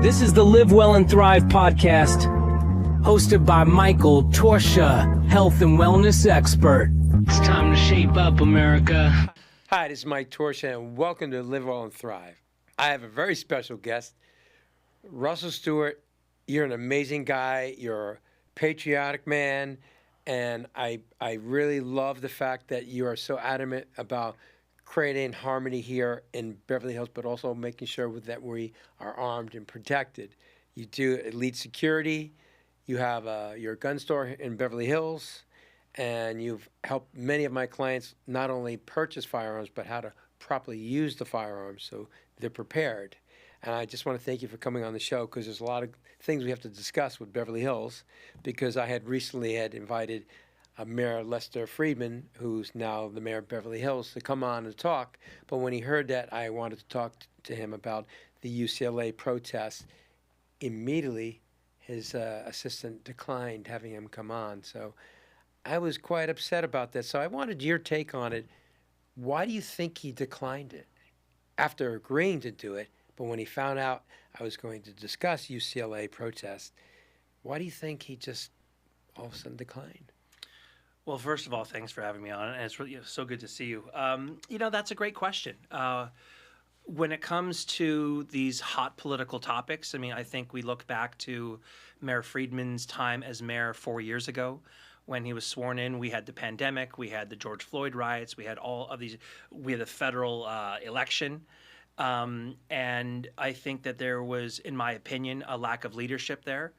This is the Live Well and Thrive podcast, hosted by Michael Torchia, health and wellness expert. It's time to shape up, America. Hi, this is Mike Torchia, and welcome to Live Well and Thrive. I have a very special guest, Russell Stewart. You're an amazing guy. You're a patriotic man, and I really love the fact that you are so adamant about creating harmony here in Beverly Hills, but also making sure that we are armed and protected. You do elite security. You have your gun store in Beverly Hills, and you've helped many of my clients not only purchase firearms, but how to properly use the firearms so they're prepared. And I just want to thank you for coming on the show, because there's a lot of things we have to discuss with Beverly Hills, because I had recently invited Mayor Lester Friedman, who's now the mayor of Beverly Hills, to come on and talk. But when he heard that I wanted to talk to him about the UCLA protest, immediately his assistant declined having him come on. So I was quite upset about that. So I wanted your take on it. Why do you think he declined it after agreeing to do it? But when he found out I was going to discuss UCLA protest, why do you think he just all of a sudden declined? Well, first of all, thanks for having me on, and it's really so good to see you. That's a great question. When it comes to these hot political topics, I think we look back to Mayor Friedman's time as mayor 4 years ago. When he was sworn in, we had the pandemic, we had the George Floyd riots, we had all of these, we had the federal election. And I think that there was, in my opinion, a lack of leadership there.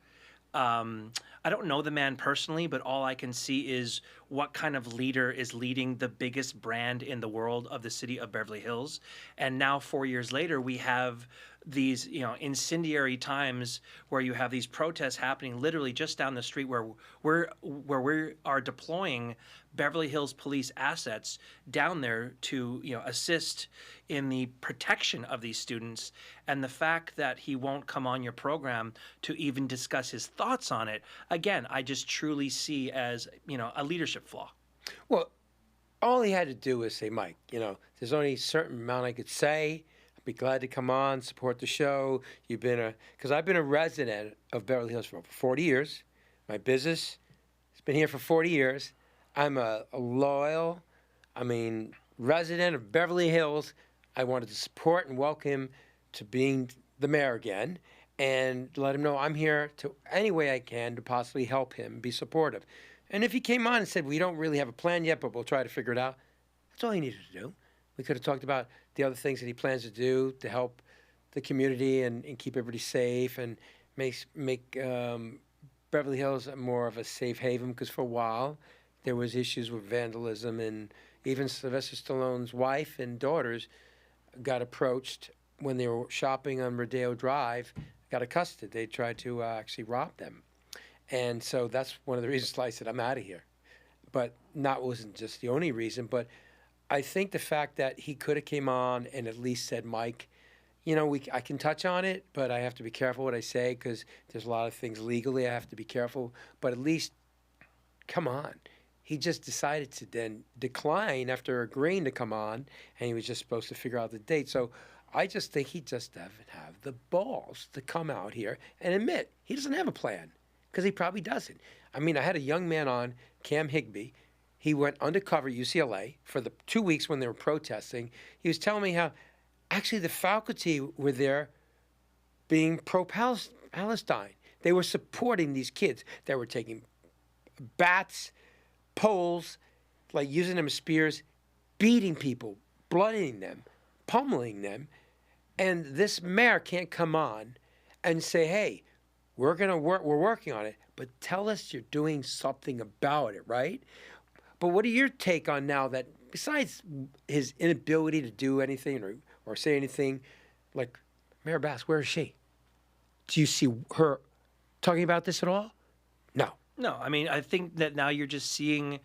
I don't know the man personally, but all I can see is what kind of leader is leading the biggest brand in the world of the city of Beverly Hills. And now 4 years later, we have these, incendiary times where you have these protests happening literally just down the street where we are deploying Beverly Hills police assets down there to, assist in the protection of these students. And the fact that he won't come on your program to even discuss his thoughts on it, again, I just truly see as, a leadership flaw. Well, all he had to do was say, Mike, there's only a certain amount I could say. I'd be glad to come on, support the show. Because I've been a resident of Beverly Hills for over 40 years. My business has been here for 40 years. I'm a loyal, resident of Beverly Hills. I wanted to support and welcome him to being the mayor again, and let him know I'm here to any way I can to possibly help him, be supportive. And if he came on and said, we don't really have a plan yet, but we'll try to figure it out, that's all he needed to do. We could have talked about the other things that he plans to do to help the community and keep everybody safe and make Beverly Hills more of a safe haven, because for a while there was issues with vandalism, and even Sylvester Stallone's wife and daughters got approached when they were shopping on Rodeo Drive, got accosted. They tried to actually rob them. And so that's one of the reasons I said I'm out of here. But wasn't just the only reason, but I think the fact that he could have came on and at least said, Mike, I can touch on it, but I have to be careful what I say, because there's a lot of things legally I have to be careful. But at least, come on. He just decided to then decline after agreeing to come on, and he was just supposed to figure out the date. So I just think he just doesn't have the balls to come out here and admit he doesn't have a plan, because he probably doesn't. I had a young man on, Cam Higbee. He went undercover at UCLA for the 2 weeks when they were protesting. He was telling me how actually the faculty were there being pro-Palestine. They were supporting these kids that were taking bats, poles, like using them as spears, beating people, blooding them, pummeling them. And this mayor can't come on and say, hey, we're working on it, but tell us you're doing something about it, right? But what are your take on now that, besides his inability to do anything or say anything, like, Mayor Bass, where is she? Do you see her talking about this at all? No. No, I think that now you're just seeing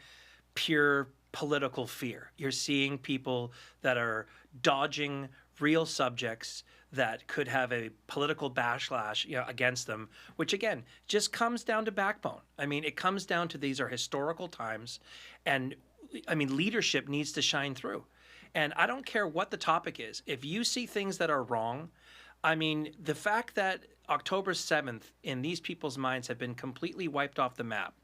pure political fear. You're seeing people that are dodging real subjects that could have a political backlash against them, which again just comes down to backbone. It comes down to these are historical times, and leadership needs to shine through. And I don't care what the topic is. If you see things that are wrong, I mean, the fact that October 7th in these people's minds have been completely wiped off the map,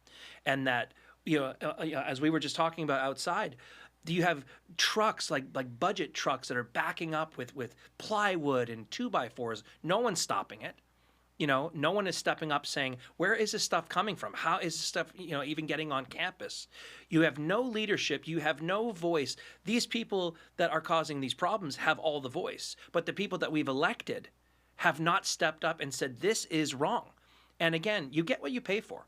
and that, as we were just talking about outside, do you have trucks like budget trucks that are backing up with plywood and 2x4s? No one's stopping it. No one is stepping up saying, where is this stuff coming from? How is this stuff, even getting on campus? You have no leadership. You have no voice. These people that are causing these problems have all the voice. But the people that we've elected have not stepped up and said, this is wrong. And again, you get what you pay for.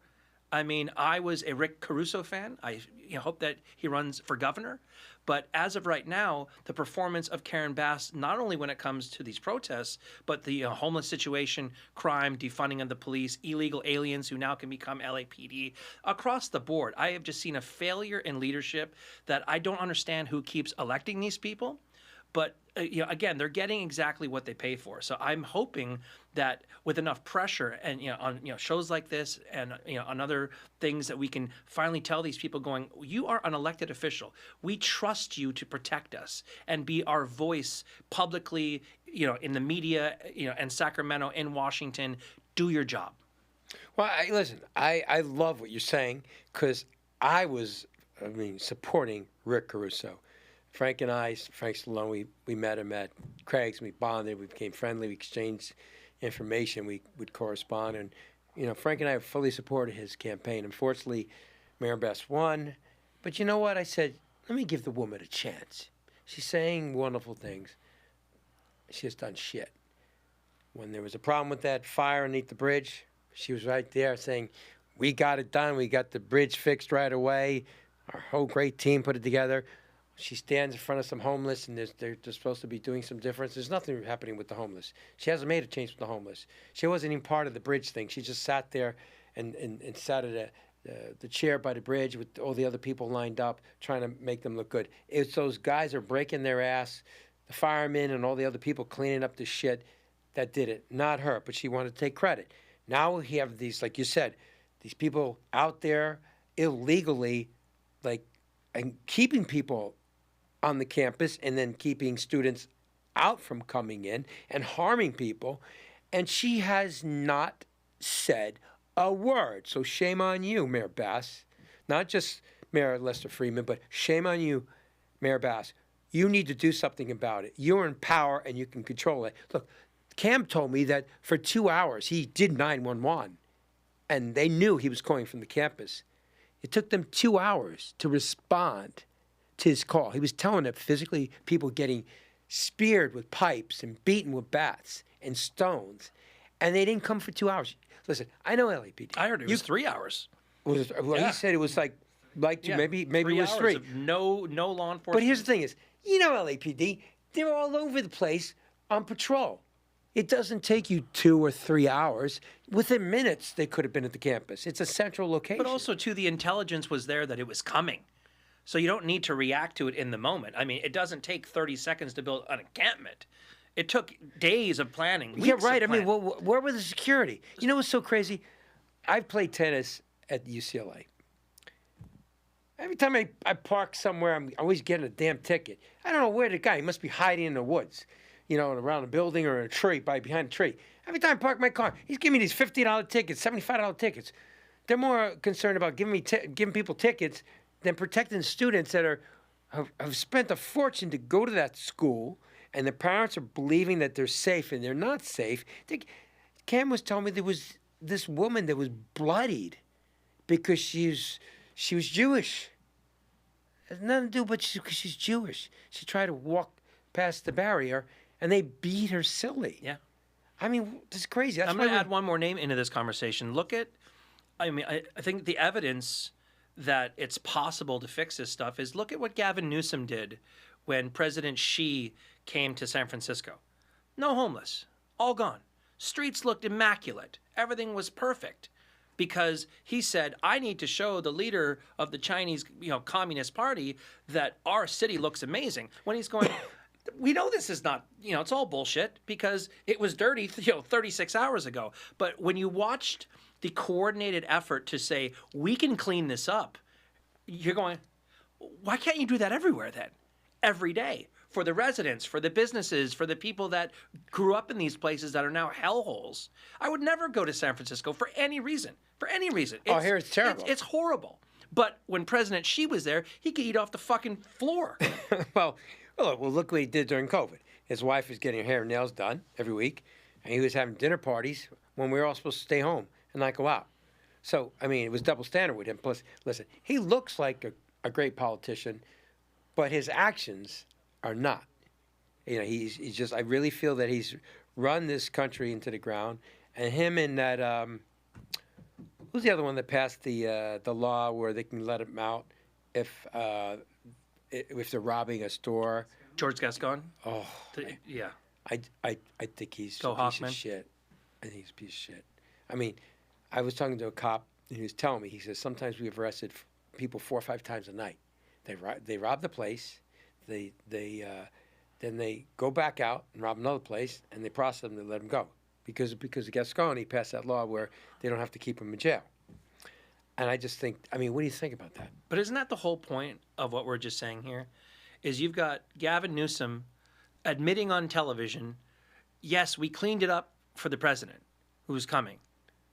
I mean, I was a Rick Caruso fan. I hope that he runs for governor. But as of right now, the performance of Karen Bass, not only when it comes to these protests, but the homeless situation, crime, defunding of the police, illegal aliens who now can become LAPD, across the board, I have just seen a failure in leadership that I don't understand who keeps electing these people. But again, they're getting exactly what they pay for. So I'm hoping that with enough pressure and on shows like this and on other things that we can finally tell these people, going, you are an elected official. We trust you to protect us and be our voice publicly, in the media, in Sacramento, in Washington. Do your job. Well, listen, I love what you're saying, because I was supporting Rick Caruso. Frank Stallone, we met him at Craig's, we bonded, we became friendly, we exchanged information, we would correspond, and Frank and I fully supported his campaign. Unfortunately, Mayor Bass won, but you know what? I said, let me give the woman a chance. She's saying wonderful things. She has done shit. When there was a problem with that fire underneath the bridge, she was right there saying, we got it done, we got the bridge fixed right away, our whole great team put it together. She stands in front of some homeless, and they're supposed to be doing some difference. There's nothing happening with the homeless. She hasn't made a change with the homeless. She wasn't even part of the bridge thing. She just sat there and sat at the chair by the bridge with all the other people lined up, trying to make them look good. It's those guys are breaking their ass, the firemen and all the other people cleaning up the shit, that did it. Not her, but she wanted to take credit. Now we have these, like you said, these people out there illegally, and keeping people on the campus and then keeping students out from coming in and harming people. And she has not said a word. So shame on you, Mayor Bass. Not just Mayor Lester Friedman, but shame on you, Mayor Bass. You need to do something about it. You're in power and you can control it. Look, Cam told me that for 2 hours he did 911 and they knew he was calling from the campus. It took them 2 hours to respond to his call. He was telling that physically people getting speared with pipes and beaten with bats and stones, and they didn't come for 2 hours. Listen, I know LAPD. I heard it was 3 hours. Well, yeah. He said it was like maybe it was 3. Of no law enforcement. But here's the thing: is LAPD, they're all over the place on patrol. It doesn't take you 2 or 3 hours. Within minutes, they could have been at the campus. It's a central location. But also, too, the intelligence was there that it was coming. So you don't need to react to it in the moment. I mean, it doesn't take 30 seconds to build an encampment. It took days of planning. Yeah, right. I mean, where was the security? You know what's so crazy? I played tennis at UCLA. Every time I park somewhere, I'm always getting a damn ticket. I don't know where the guy. He must be hiding in the woods, around a building or a tree, behind a tree. Every time I park my car, he's giving me these $50 tickets, $75 tickets. They're more concerned about giving people tickets than protecting students that have spent a fortune to go to that school, and the parents are believing that they're safe, and they're not safe. Cam was telling me there was this woman that was bloodied because she was Jewish. It has nothing to do but because she's Jewish. She tried to walk past the barrier, and they beat her silly. Yeah. I mean, this is crazy. I'm going to add one more name into this conversation. I think the evidence that it's possible to fix this stuff is, look at what Gavin Newsom did when President Xi came to San Francisco. No homeless, all gone. Streets looked immaculate. Everything was perfect because he said, I need to show the leader of the Chinese, Communist Party that our city looks amazing. When he's going, we know this is not, it's all bullshit because it was dirty, 36 hours ago. But when you watched the coordinated effort to say, we can clean this up, you're going, why can't you do that everywhere then? Every day. for the residents, for the businesses, for the people that grew up in these places that are now hellholes. I would never go to San Francisco for any reason. For any reason. Here it's terrible. It's horrible. But when President Xi was there, he could eat off the fucking floor. Well, look what he did during COVID. His wife was getting her hair and nails done every week, and he was having dinner parties when we were all supposed to stay home and not go out. So, I mean, it was double standard with him. Plus, listen, he looks like a great politician, but his actions are not. You know, he's just, I really feel that he's run this country into the ground. And him and that, who's the other one that passed the law where they can let him out if they're robbing a store? George Gascon? Oh, yeah. I think he's Go a piece Hoffman. of shit. I think he's a piece of shit. I mean, I was talking to a cop, and he was telling me, he says, sometimes we've arrested people 4 or 5 times a night. They rob the place, then they go back out and rob another place, and they process them and let them go. Because of Gascon, he passed that law where they don't have to keep them in jail. And I just think, I mean, what do you think about that? But isn't that the whole point of what we're just saying here? Is you've got Gavin Newsom admitting on television, yes, we cleaned it up for the president who's coming.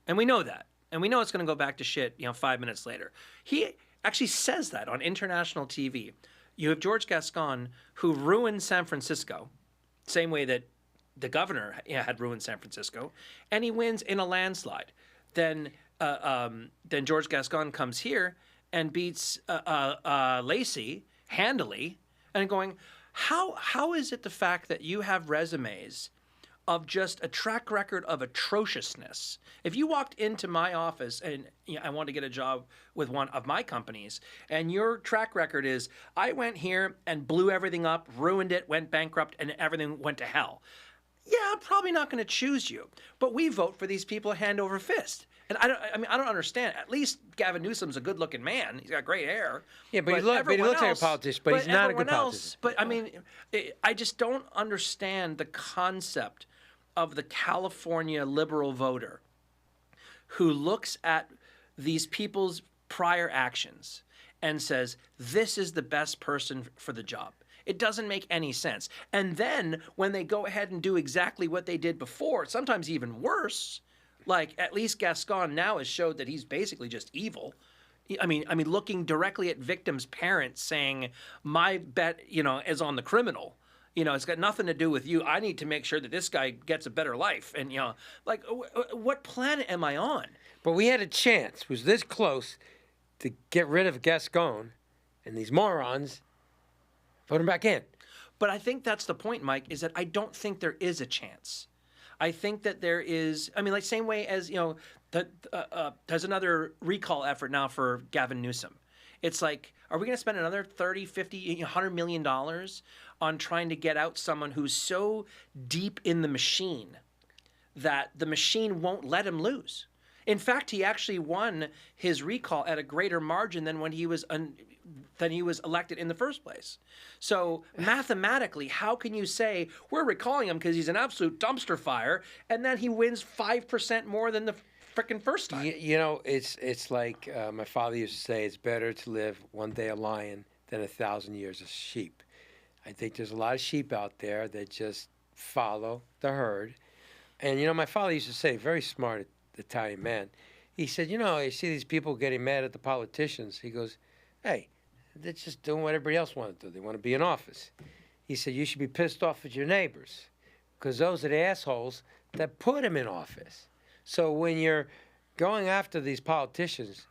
And we know that. And we know it's going to go back to shit, 5 minutes later. He actually says that on international TV. You have George Gascon, who ruined San Francisco, same way that the governor had ruined San Francisco, and he wins in a landslide. Then George Gascon comes here and beats Lacey handily, and going, how is it the fact that you have resumes of just a track record of atrociousness? If you walked into my office and I want to get a job with one of my companies, and your track record is, I went here and blew everything up, ruined it, went bankrupt, and everything went to hell. Yeah, I'm probably not going to choose you. But we vote for these people hand over fist. And I don't understand. At least Gavin Newsom's a good-looking man. He's got great hair. Yeah, but he looks like a politician, but he's not a good politician. But I mean, I just don't understand the concept of the California liberal voter who looks at these people's prior actions and says, this is the best person for the job. It doesn't make any sense. And then when they go ahead and do exactly what they did before, sometimes even worse, like at least Gascon now has showed that he's basically just evil. I mean, looking directly at victims' parents saying, my bet, is on the criminal. It's got nothing to do with you. I need to make sure that this guy gets a better life. And, what planet am I on? But we had a chance. Was this close to get rid of Gascon, and these morons vote him back in. But I think that's the point, Mike, is that I don't think there is a chance. I think that there is, like same way as, there's another recall effort now for Gavin Newsom. It's like, are we going to spend another 30, 50, $100 million on trying to get out someone who's so deep in the machine that the machine won't let him lose? In fact, he actually won his recall at a greater margin than when he was elected in the first place. So mathematically, how can you say we're recalling him because he's an absolute dumpster fire, and then he wins 5% more than the frickin' first time? It's like my father used to say, it's better to live one day a lion than 1,000 years a sheep. I think there's a lot of sheep out there that just follow the herd. And, my father used to say, very smart Italian man, he said, you see these people getting mad at the politicians. He goes, hey, they're just doing what everybody else wants to do. They want to be in office. He said, you should be pissed off at your neighbors because those are the assholes that put them in office. So when you're going after these politicians,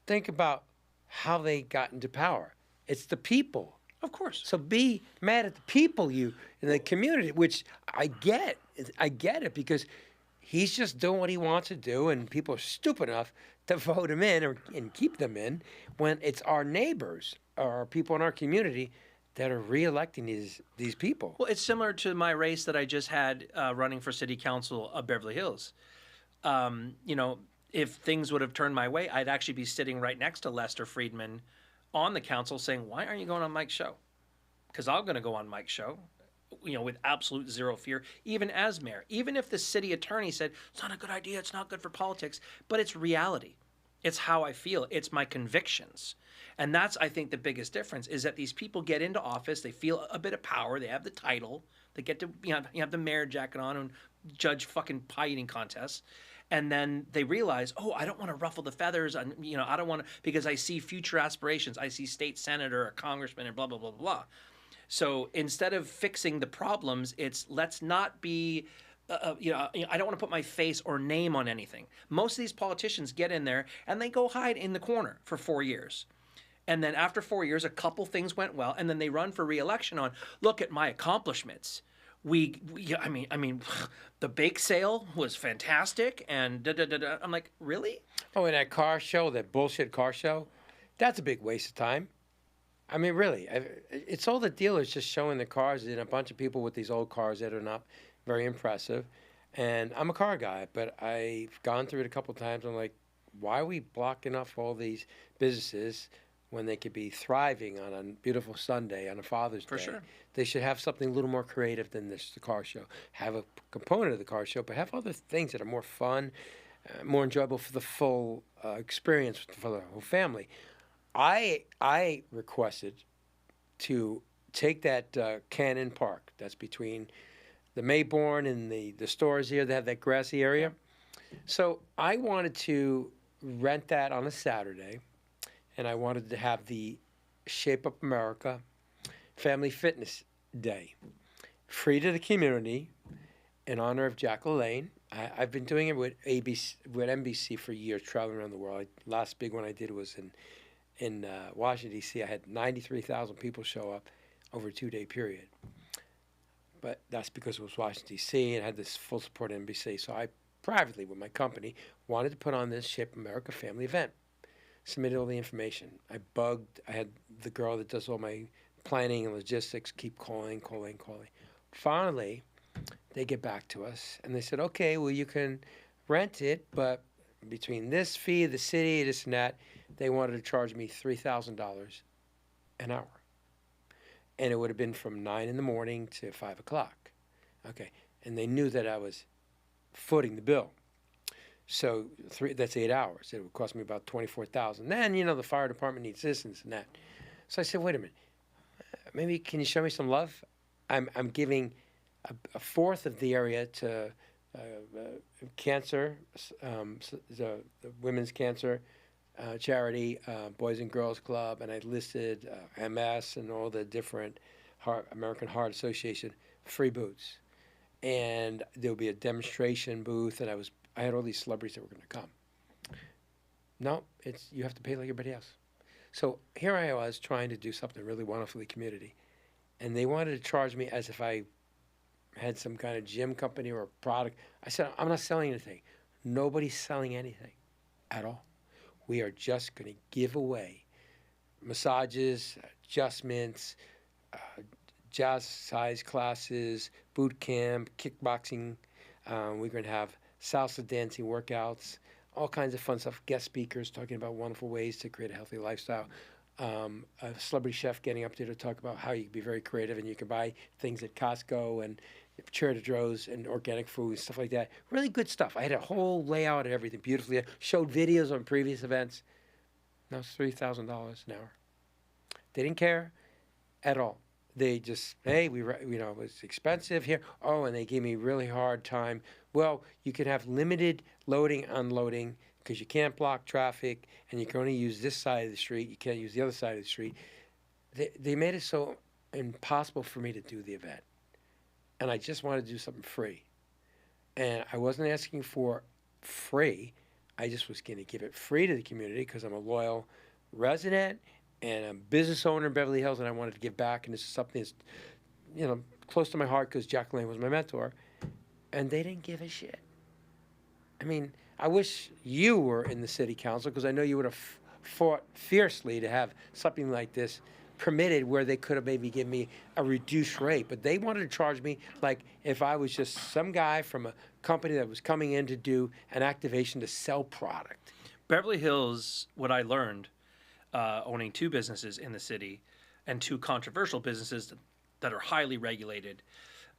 think about how they got into power. It's the people. Of course. So be mad at the people in the community, which I get. I get it because he's just doing what he wants to do, and people are stupid enough to vote him in and keep them in when it's our neighbors or people in our community that are re-electing these people. Well, it's similar to my race that I just had running for city council of Beverly Hills. If things would have turned my way, I'd actually be sitting right next to Lester Friedman on the council saying, why aren't you going on Mike's show? Because I'm going to go on Mike's show, with absolute zero fear, even as mayor. Even if the city attorney said, it's not a good idea, it's not good for politics, but it's reality. It's how I feel. It's my convictions. And that's, I think, the biggest difference is that these people get into office, they feel a bit of power, they have the title, they get to, you have the mayor jacket on and judge fucking pie eating contests. And then they realize, oh, I don't want to ruffle the feathers. I don't want to, because I see future aspirations. I see state senator or congressman and blah, blah, blah, blah. So instead of fixing the problems, it's let's not be, I don't want to put my face or name on anything. Most of these politicians get in there and they go hide in the corner for 4 years. And then after 4 years, a couple things went well, and then they run for re-election on, look at my accomplishments. I mean, the bake sale was fantastic, and da-da-da-da. I'm like, really? Oh, and that car show, that bullshit car show, that's a big waste of time. I mean, really, it's all the dealers just showing the cars and a bunch of people with these old cars that are not very impressive. And I'm a car guy, but I've gone through it a couple of times. I'm like, why are we blocking off all these businesses when they could be thriving on a beautiful Sunday, on a Father's Day? For sure. They should have something a little more creative than the car show. Have a component of the car show, but have other things that are more fun, more enjoyable for the full experience for the whole family. I requested to take that Cannon Park that's between the Mayborn and the stores here. They have that grassy area. So I wanted to rent that on a Saturday, and I wanted to have the Shape Up America Family Fitness Day, free to the community, in honor of Jack LaLanne. I've been doing it with NBC for years, traveling around the world. Last big one I did was in Washington, D.C. I had 93,000 people show up over a 2-day period. But that's because it was Washington, D.C., and I had this full support of NBC. So I privately, with my company, wanted to put on this Shape America family event. Submitted all the information. I had the girl that does all my planning and logistics keep calling. Finally, they get back to us, and they said, okay, well, you can rent it, but between this fee, the city, this and that, they wanted to charge me $3,000 an hour. And it would have been from 9 in the morning to 5 o'clock. Okay, and they knew that I was footing the bill. So that's 8 hours. It would cost me about $24,000. Then, the fire department needs this and that. So I said, wait a minute. Maybe can you show me some love? I'm giving a fourth of the area to cancer, the women's cancer charity, Boys and Girls Club, and I listed MS and all the different American Heart Association free booths. And there'll be a demonstration booth, and I had all these celebrities that were going to come. No, you have to pay like everybody else. So here I was trying to do something really wonderful for the community, and they wanted to charge me as if I had some kind of gym company or a product. I said, I'm not selling anything. Nobody's selling anything at all. We are just going to give away massages, adjustments, jazz size classes, boot camp, kickboxing. We're going to have salsa dancing workouts, all kinds of fun stuff. Guest speakers talking about wonderful ways to create a healthy lifestyle. A celebrity chef getting up there to talk about how you can be very creative and you can buy things at Costco and Trader Joe's and organic food, stuff like that. Really good stuff. I had a whole layout and everything beautifully. I showed videos on previous events. Now it's $3,000 an hour. They didn't care at all. They just, hey, it was expensive here. Oh, and they gave me a really hard time. Well, you can have limited loading, unloading, because you can't block traffic, and you can only use this side of the street. You can't use the other side of the street. They made it so impossible for me to do the event. And I just wanted to do something free. And I wasn't asking for free. I just was going to give it free to the community because I'm a loyal resident and a business owner in Beverly Hills, and I wanted to give back. And this is something that's, close to my heart because Jack LaLanne was my mentor. And they didn't give a shit. I mean, I wish you were in the city council because I know you would have fought fiercely to have something like this permitted where they could have maybe given me a reduced rate. But they wanted to charge me like if I was just some guy from a company that was coming in to do an activation to sell product. Beverly Hills, what I learned, owning 2 businesses in the city and 2 controversial businesses that are highly regulated,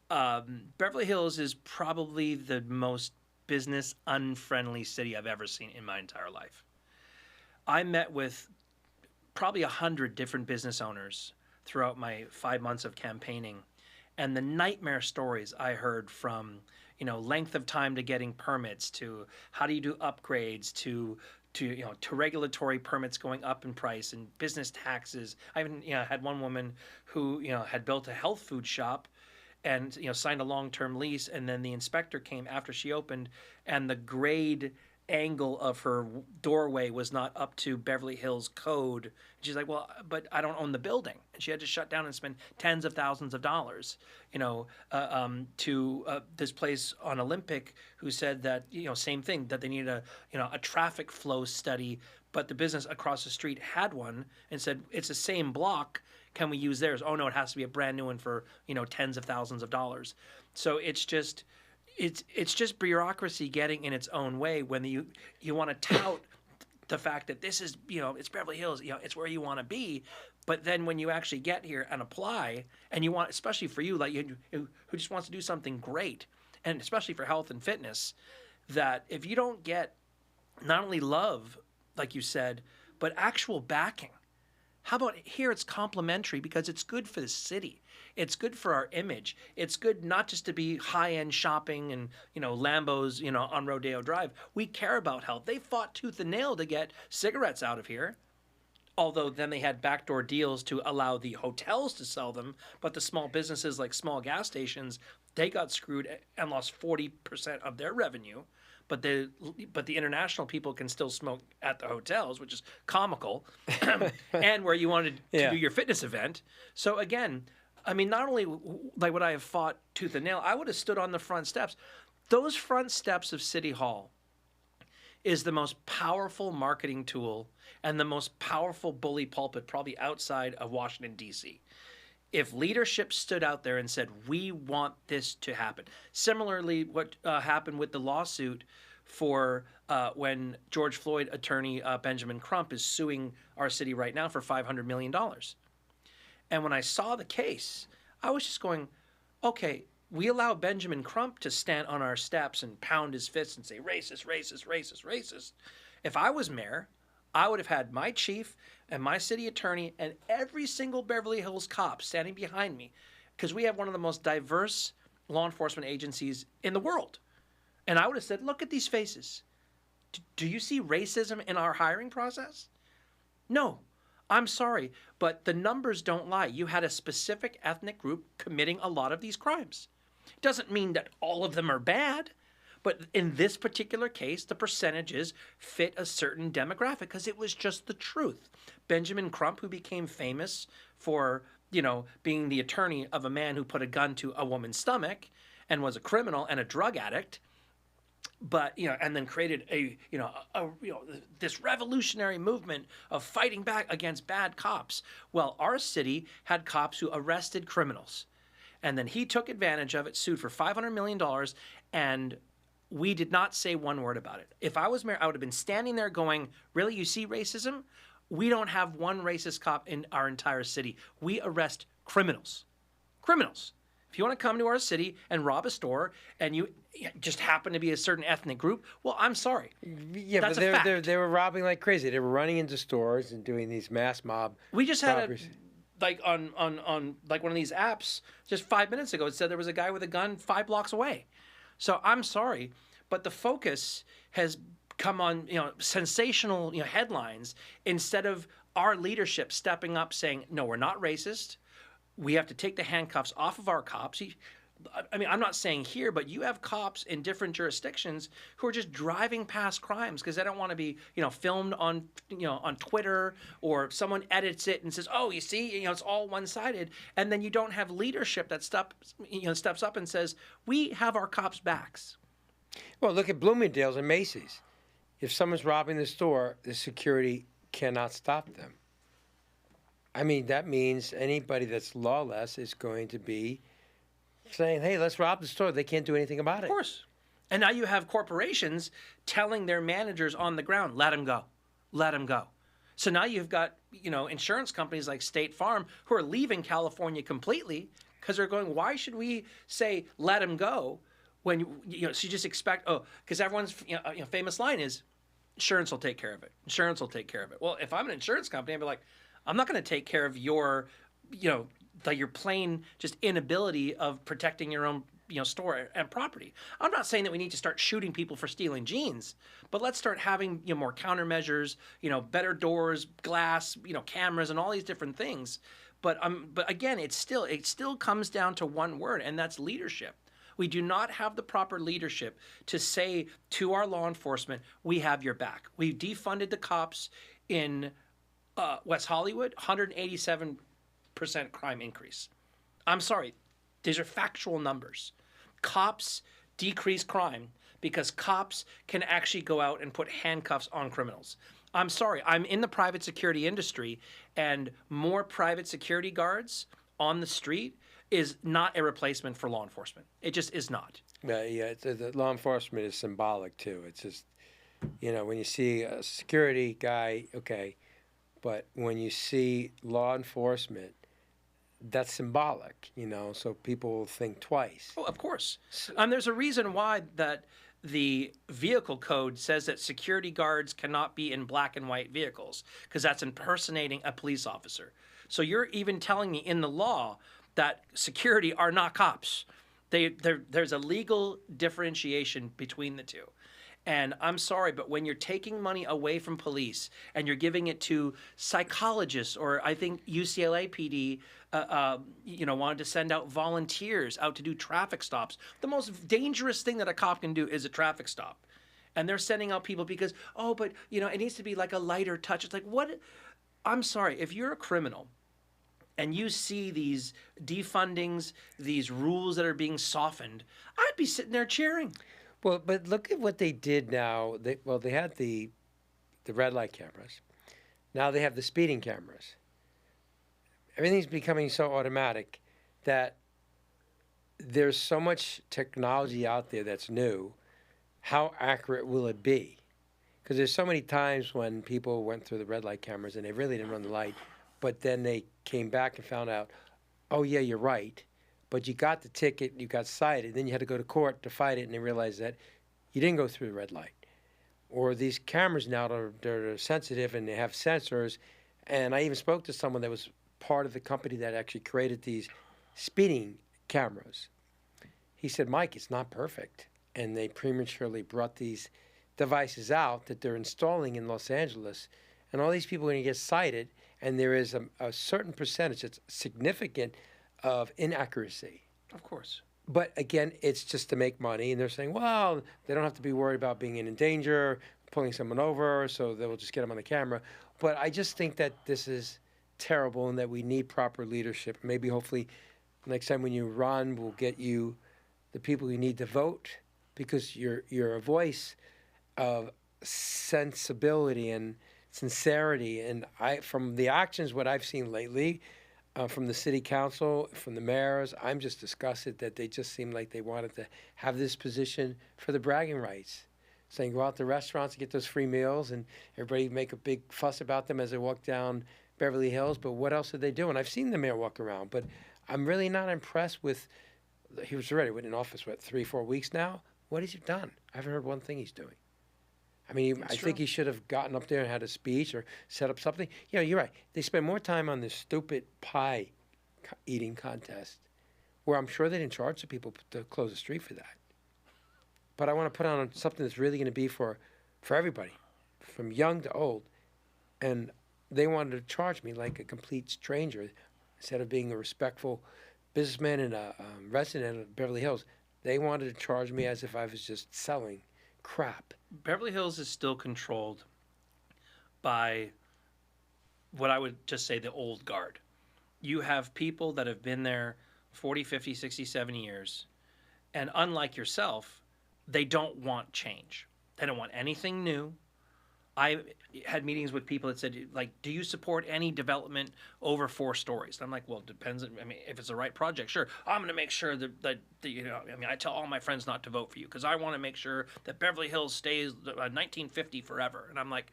Beverly Hills is probably the most business unfriendly city I've ever seen in my entire life. I met with probably 100 different business owners throughout my 5 months of campaigning, and the nightmare stories I heard from, length of time to getting permits, to how do you do upgrades, to regulatory permits going up in price, and business taxes. I even had one woman who had built a health food shop and signed a long-term lease, and then the inspector came after she opened, and the grade angle of her doorway was not up to Beverly Hills code. And she's like, well, but I don't own the building. And she had to shut down and spend tens of thousands of dollars, to this place on Olympic, who said that, same thing, that they needed a traffic flow study, but the business across the street had one and said, it's the same block. Can we use theirs? Oh no, it has to be a brand new one for, tens of thousands of dollars. So it's just bureaucracy getting in its own way when you want to tout the fact that this is, it's Beverly Hills, it's where you want to be. But then when you actually get here and apply, and you want, especially for you, like who just wants to do something great, and especially for health and fitness, that if you don't get not only love, like you said, but actual backing. How about here it's complimentary because it's good for the city. It's good for our image. It's good not just to be high-end shopping and, Lambos, on Rodeo Drive. We care about health. They fought tooth and nail to get cigarettes out of here. Although then they had backdoor deals to allow the hotels to sell them. But the small businesses like small gas stations, they got screwed and lost 40% of their revenue. But the international people can still smoke at the hotels, which is comical, and where you wanted to do your fitness event. So again, I mean, not only like would I have fought tooth and nail, I would have stood on the front steps. Those front steps of City Hall is the most powerful marketing tool and the most powerful bully pulpit probably outside of Washington, D.C. If leadership stood out there and said, we want this to happen. Similarly, what happened with the lawsuit for when George Floyd attorney Benjamin Crump is suing our city right now for $500 million. And when I saw the case, I was just going, okay, we allow Benjamin Crump to stand on our steps and pound his fists and say, racist, racist, racist, racist. If I was mayor, I would have had my chief and my city attorney and every single Beverly Hills cop standing behind me, because we have one of the most diverse law enforcement agencies in the world. And I would have said, look at these faces. Do you see racism in our hiring process? No, I'm sorry, but the numbers don't lie. You had a specific ethnic group committing a lot of these crimes. It doesn't mean that all of them are bad. But in this particular case, the percentages fit a certain demographic because it was just the truth. Benjamin Crump, who became famous for, being the attorney of a man who put a gun to a woman's stomach and was a criminal and a drug addict, but, and then created this revolutionary movement of fighting back against bad cops. Well, our city had cops who arrested criminals. And then he took advantage of it, sued for $500 million, and we did not say one word about it. If I was mayor, I would have been standing there going, really, you see racism? We don't have one racist cop in our entire city. We arrest criminals. Criminals. If you want to come to our city and rob a store and you just happen to be a certain ethnic group, well, I'm sorry. Yeah, that's but a fact. they were robbing like crazy. They were running into stores and doing these mass mob We just had robberies. like on like one of these apps just 5 minutes ago, it said there was a guy with a gun 5 blocks away. So I'm sorry, but the focus has come on, sensational, headlines instead of our leadership stepping up saying, no, we're not racist. We have to take the handcuffs off of our cops. I mean, I'm not saying here, but you have cops in different jurisdictions who are just driving past crimes because they don't want to be, filmed on, on Twitter, or someone edits it and says, oh, you see, it's all one-sided. And then you don't have leadership that steps up and says, we have our cops' backs. Well, look at Bloomingdale's and Macy's. If someone's robbing the store, the security cannot stop them. I mean, that means anybody that's lawless is going to be saying, hey, let's rob the store. They can't do anything about it. Of course. And now you have corporations telling their managers on the ground, let them go. Let them go. So now you've got, insurance companies like State Farm who are leaving California completely because they're going, why should we say, let them go, when, so you just expect, because everyone's, famous line is, insurance will take care of it. Insurance will take care of it. Well, if I'm an insurance company, I'd be like, I'm not going to take care of your, your plain just inability of protecting your own, store and property. I'm not saying that we need to start shooting people for stealing jeans, but let's start having, more countermeasures, better doors, glass, cameras, and all these different things. But again, it still comes down to one word, and that's leadership. We do not have the proper leadership to say to our law enforcement, we have your back. We've defunded the cops in West Hollywood, 187% crime increase. I'm sorry, these are factual numbers. Cops decrease crime because cops can actually go out and put handcuffs on criminals. I'm sorry, I'm in the private security industry, and more private security guards on the street is not a replacement for law enforcement. It just is not. The law enforcement is symbolic too. It's just, when you see a security guy, okay, but when you see law enforcement, that's symbolic, so people will think twice. Oh, of course. There's a reason why that the vehicle code says that security guards cannot be in black and white vehicles, because that's impersonating a police officer. So you're even telling me in the law that security are not cops. There's a legal differentiation between the two. And I'm sorry, but when you're taking money away from police and you're giving it to psychologists, or I think UCLA PD, wanted to send out volunteers out to do traffic stops. The most dangerous thing that a cop can do is a traffic stop. And they're sending out people because, it needs to be like a lighter touch. It's like, what? I'm sorry, if you're a criminal and you see these defundings, these rules that are being softened, I'd be sitting there cheering. Well, but look at what they did now. They had the red light cameras. Now they have the speeding cameras. Everything's becoming so automatic that there's so much technology out there that's new. How accurate will it be? Because there's so many times when people went through the red light cameras and they really didn't run the light, but then they came back and found out, oh, yeah, you're right. But you got the ticket, you got cited, then you had to go to court to fight it, and they realized that you didn't go through the red light. Or these cameras now, they're sensitive and they have sensors. And I even spoke to someone that was part of the company that actually created these speeding cameras. He said, Mike, it's not perfect. And they prematurely brought these devices out that they're installing in Los Angeles. And all these people are going to get cited, and there is a certain percentage that's significant of inaccuracy. Of course. But again, it's just to make money, and they're saying, well, they don't have to be worried about being in danger, pulling someone over, so they'll just get them on the camera. But I just think that this is terrible and that we need proper leadership. Maybe hopefully next time when you run, we'll get you the people you need to vote, because you're a voice of sensibility and sincerity. And from the actions, what I've seen lately, from the city council, from the mayors, I'm just disgusted that they just seem like they wanted to have this position for the bragging rights, saying go out to restaurants and get those free meals, and everybody make a big fuss about them as they walk down Beverly Hills. But what else did they do? And I've seen the mayor walk around, but I'm really not impressed with. He was already in office, 3-4 weeks now? What has he done? I haven't heard one thing he's doing. I mean, I think he should have gotten up there and had a speech or set up something. You're right. They spend more time on this stupid pie eating contest, where I'm sure they didn't charge the people to close the street for that. But I want to put on something that's really going to be for everybody, from young to old. And they wanted to charge me like a complete stranger instead of being a respectful businessman and a resident of Beverly Hills. They wanted to charge me as if I was just selling crap. Beverly Hills is still controlled by what I would just say the old guard. You have people that have been there 40, 50, 60, 70 years, and unlike yourself, they don't want change. They don't want anything new. I had meetings with people that said, like, do you support any development over 4 stories? And I'm like, well, it depends. I mean, if it's the right project, sure. I'm going to make sure that I tell all my friends not to vote for you because I want to make sure that Beverly Hills stays 1950 forever. And I'm like,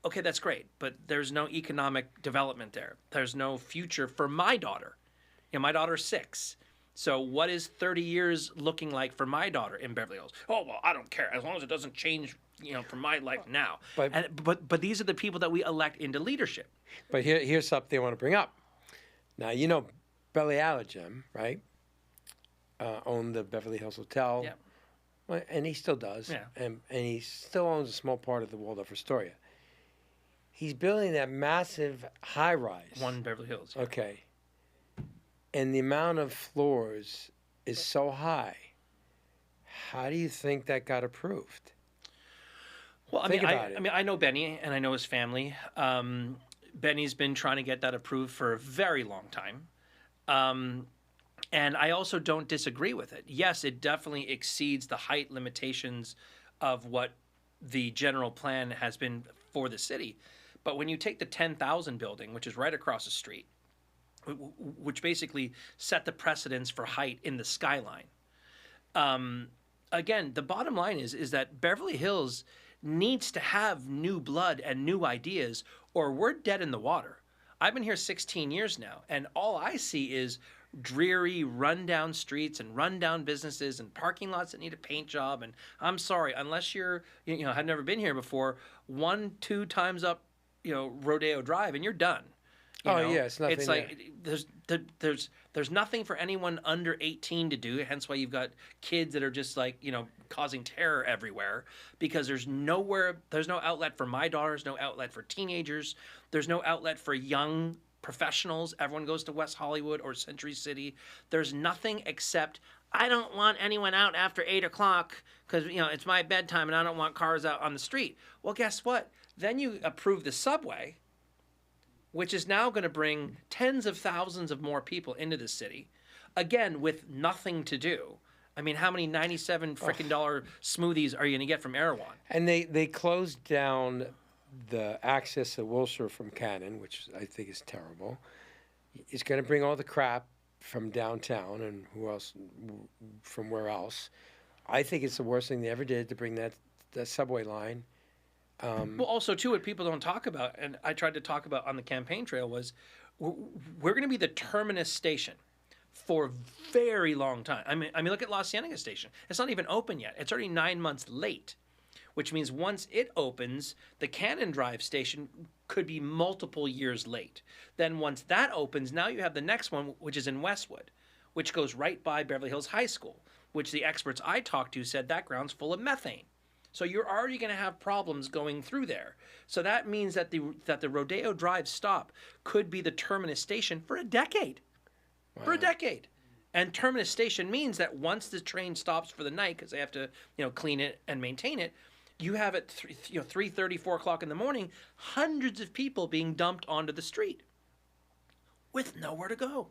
okay, that's great, but there's no economic development there. There's no future for my daughter. My daughter's 6. So what is 30 years looking like for my daughter in Beverly Hills? Oh, well, I don't care as long as it doesn't change, for my life now. But these are the people that we elect into leadership. But here's something I want to bring up. Now, Belly Allergem, right? Owned the Beverly Hills Hotel. Yeah. Well, and he still does. Yeah. And he still owns a small part of the Waldorf Astoria. He's building that massive high-rise. One Beverly Hills. Yeah. Okay. And the amount of floors is so high. How do you think that got approved? Well, Think about it. I know Benny and I know his family. Benny's been trying to get that approved for a very long time. And I also don't disagree with it. Yes, it definitely exceeds the height limitations of what the general plan has been for the city. But when you take the 10,000 building, which is right across the street, which basically set the precedence for height in the skyline. Again, the bottom line is that Beverly Hills needs to have new blood and new ideas, or we're dead in the water. I've been here 16 years now, and all I see is dreary, rundown streets and rundown businesses and parking lots that need a paint job. And I'm sorry, unless you're, have never been here before, 1-2 times up, Rodeo Drive, and you're done. Yeah, it's nothing. It's like there's nothing for anyone under 18 to do. Hence why you've got kids that are just like causing terror everywhere because there's no outlet for my daughters, no outlet for teenagers, there's no outlet for young professionals. Everyone goes to West Hollywood or Century City. There's nothing except I don't want anyone out after 8 o'clock because it's my bedtime and I don't want cars out on the street. Well, guess what? Then you approve the subway, which is now going to bring tens of thousands of more people into the city, again, with nothing to do. I mean, how many $97 freaking dollar smoothies are you going to get from Erewhon? And they closed down the access to Wilshire from Cannon, which I think is terrible. It's going to bring all the crap from downtown and from where else. I think it's the worst thing they ever did to bring that subway line. Well, also, too, what people don't talk about, and I tried to talk about on the campaign trail, was we're going to be the terminus station for a very long time. I mean, look at La Cienega Station. It's not even open yet. It's already 9 months late, which means once it opens, the Cannon Drive station could be multiple years late. Then once that opens, now you have the next one, which is in Westwood, which goes right by Beverly Hills High School, which the experts I talked to said that ground's full of methane. So you're already going to have problems going through there. So that means that the Rodeo Drive stop could be the terminus station for a decade. Wow. For a decade. And terminus station means that once the train stops for the night, because they have to clean it and maintain it, you have at 3:30, 4 o'clock in the morning, hundreds of people being dumped onto the street with nowhere to go.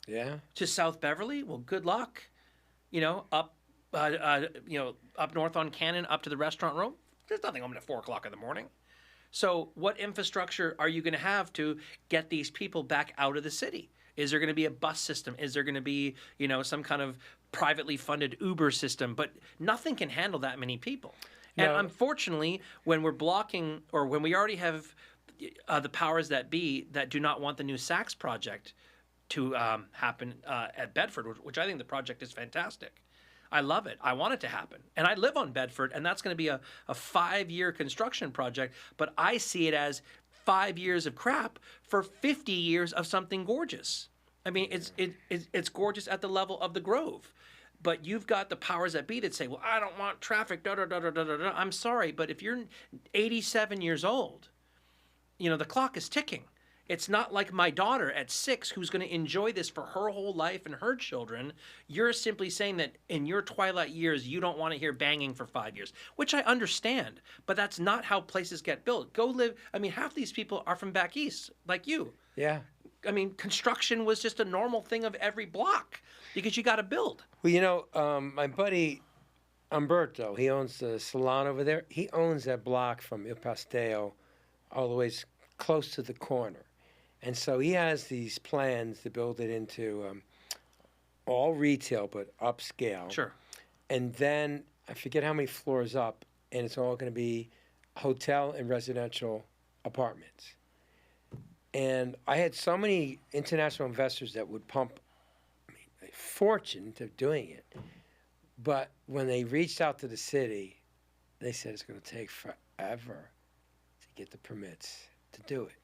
Yeah. To South Beverly? Well, good luck. Up north on Cannon, up to the restaurant row, there's nothing open at 4 o'clock in the morning. So what infrastructure are you going to have to get these people back out of the city? Is there going to be a bus system? Is there going to be, some kind of privately funded Uber system? But nothing can handle that many people. And unfortunately, when we're blocking or when we already have the powers that be that do not want the new Saks project to happen at Bedford, which I think the project is fantastic. I love it. I want it to happen. And I live on Bedford, and that's going to be a 5-year construction project, but I see it as 5 years of crap for 50 years of something gorgeous. I mean, it's gorgeous at the level of the Grove. But you've got the powers that be that say, well, I don't want traffic, da-da-da-da-da-da. I'm sorry, but if you're 87 years old, the clock is ticking. It's not like my daughter at 6 who's going to enjoy this for her whole life and her children. You're simply saying that in your twilight years, you don't want to hear banging for 5 years, which I understand. But that's not how places get built. Go live. I mean, half these people are from back east, like you. Yeah. I mean, construction was just a normal thing of every block because you got to build. Well, my buddy Umberto, he owns the salon over there. He owns that block from Il Pastel all the way close to the corner. And so he has these plans to build it into all retail, but upscale. Sure. And then I forget how many floors up, and it's all going to be hotel and residential apartments. And I had so many international investors that would pump fortune to doing it. But when they reached out to the city, they said it's going to take forever to get the permits to do it.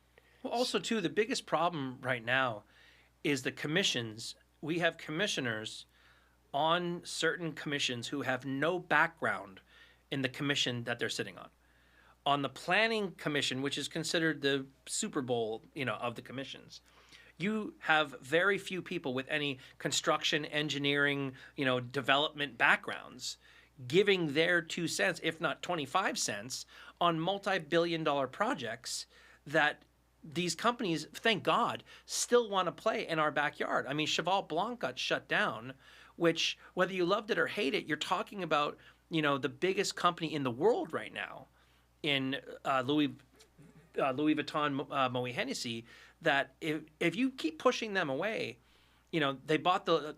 Well, also, too, the biggest problem right now is the commissions. We have commissioners on certain commissions who have no background in the commission that they're sitting on. On the planning commission, which is considered the Super Bowl, of the commissions, you have very few people with any construction, engineering, development backgrounds giving their 2 cents, if not 25 cents, on multi-billion-dollar projects that these companies, thank God, still want to play in our backyard. I mean, Cheval Blanc got shut down, which, whether you loved it or hate it, you're talking about, the biggest company in the world right now in Louis Vuitton Moet Hennessy, that if you keep pushing them away, they bought the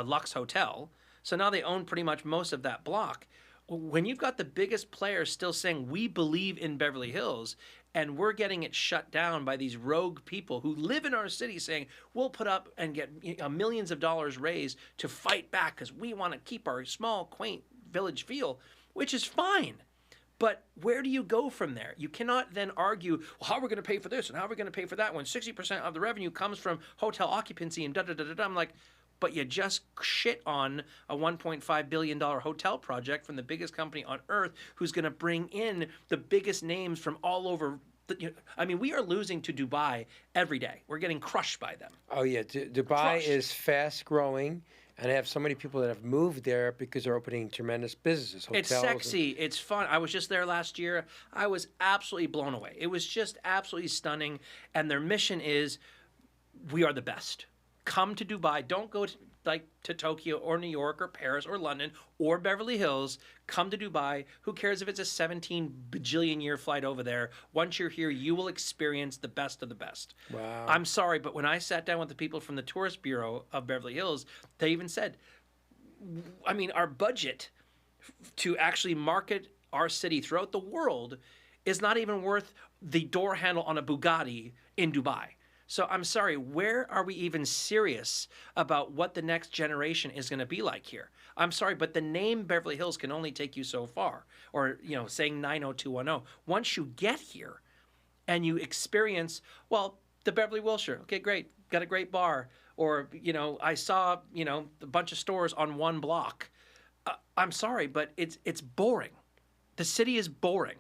Lux Hotel, so now they own pretty much most of that block. When you've got the biggest players still saying, we believe in Beverly Hills, and we're getting it shut down by these rogue people who live in our city saying, we'll put up and get millions of dollars raised to fight back because we want to keep our small, quaint village feel, which is fine. But where do you go from there? You cannot then argue, well, how are we going to pay for this and how are we going to pay for that when 60% of the revenue comes from hotel occupancy and da-da-da-da-da. I'm like, but you just shit on a $1.5 billion hotel project from the biggest company on earth who's going to bring in the biggest names from all over. We are losing to Dubai every day. We're getting crushed by them. Oh, yeah. Dubai is fast growing. And I have so many people that have moved there because they're opening tremendous businesses, hotels. It's sexy. It's fun. I was just there last year. I was absolutely blown away. It was just absolutely stunning. And their mission is, we are the best. Come to Dubai. Don't go to Tokyo or New York or Paris or London or Beverly Hills. Come to Dubai. Who cares if it's a 17 bajillion year flight over there? Once you're here, you will experience the best of the best. Wow. I'm sorry, but when I sat down with the people from the Tourist Bureau of Beverly Hills, they even said, our budget to actually market our city throughout the world is not even worth the door handle on a Bugatti in Dubai. So I'm sorry, where are we even serious about what the next generation is going to be like here? I'm sorry, but the name Beverly Hills can only take you so far. Or, saying 90210. Once you get here and you experience, the Beverly Wilshire, okay, great, got a great bar. Or, I saw, a bunch of stores on one block. I'm sorry, but it's boring. The city is boring.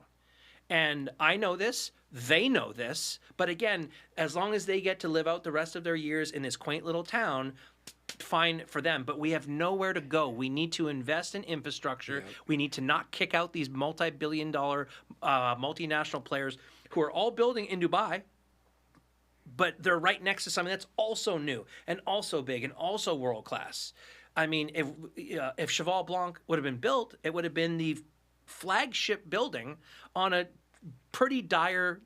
And I know this, they know this, but again, as long as they get to live out the rest of their years in this quaint little town, fine for them. But we have nowhere to go. We need to invest in infrastructure. Yep. We need to not kick out these multi-billion-dollar multinational players who are all building in Dubai, but they're right next to something that's also new and also big and also world-class. If Cheval Blanc would have been built, it would have been the flagship building on a pretty dire,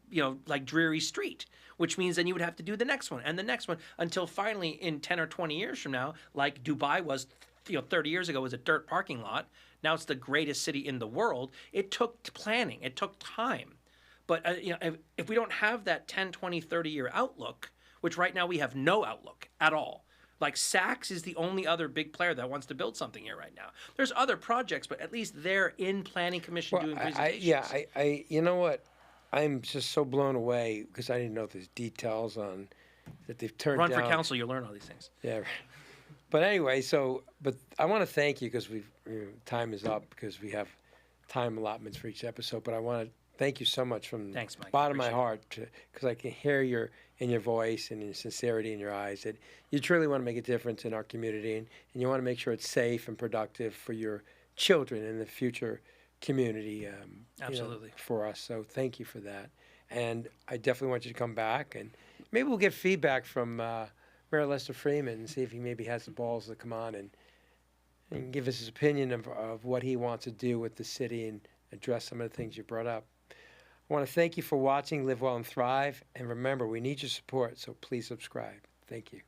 dreary street, which means then you would have to do the next one and the next one until finally in 10 or 20 years from now, like Dubai was, 30 years ago was a dirt parking lot. Now it's the greatest city in the world. It took planning. It took time. But, if we don't have that 10, 20, 30-year outlook, which right now we have no outlook at all, like Saks is the only other big player that wants to build something here right now. There's other projects, but at least they're in planning commission doing presentations. You know what? I'm just so blown away because I didn't know there's details on that they've turned down. Run for council, you'll learn all these things. Yeah. But anyway, but I want to thank you because time is up because we have time allotments for each episode. But I want to thank you so much from the bottom of my heart because I can hear in your voice and in sincerity in your eyes that you truly want to make a difference in our community and you want to make sure it's safe and productive for your children and the future community Absolutely. For us. So thank you for that. And I definitely want you to come back and maybe we'll get feedback from Mayor Lester Friedman and see if he maybe has the balls to come on and give us his opinion of what he wants to do with the city and address some of the things you brought up. I want to thank you for watching Live Well and Thrive. And remember, we need your support, so please subscribe. Thank you.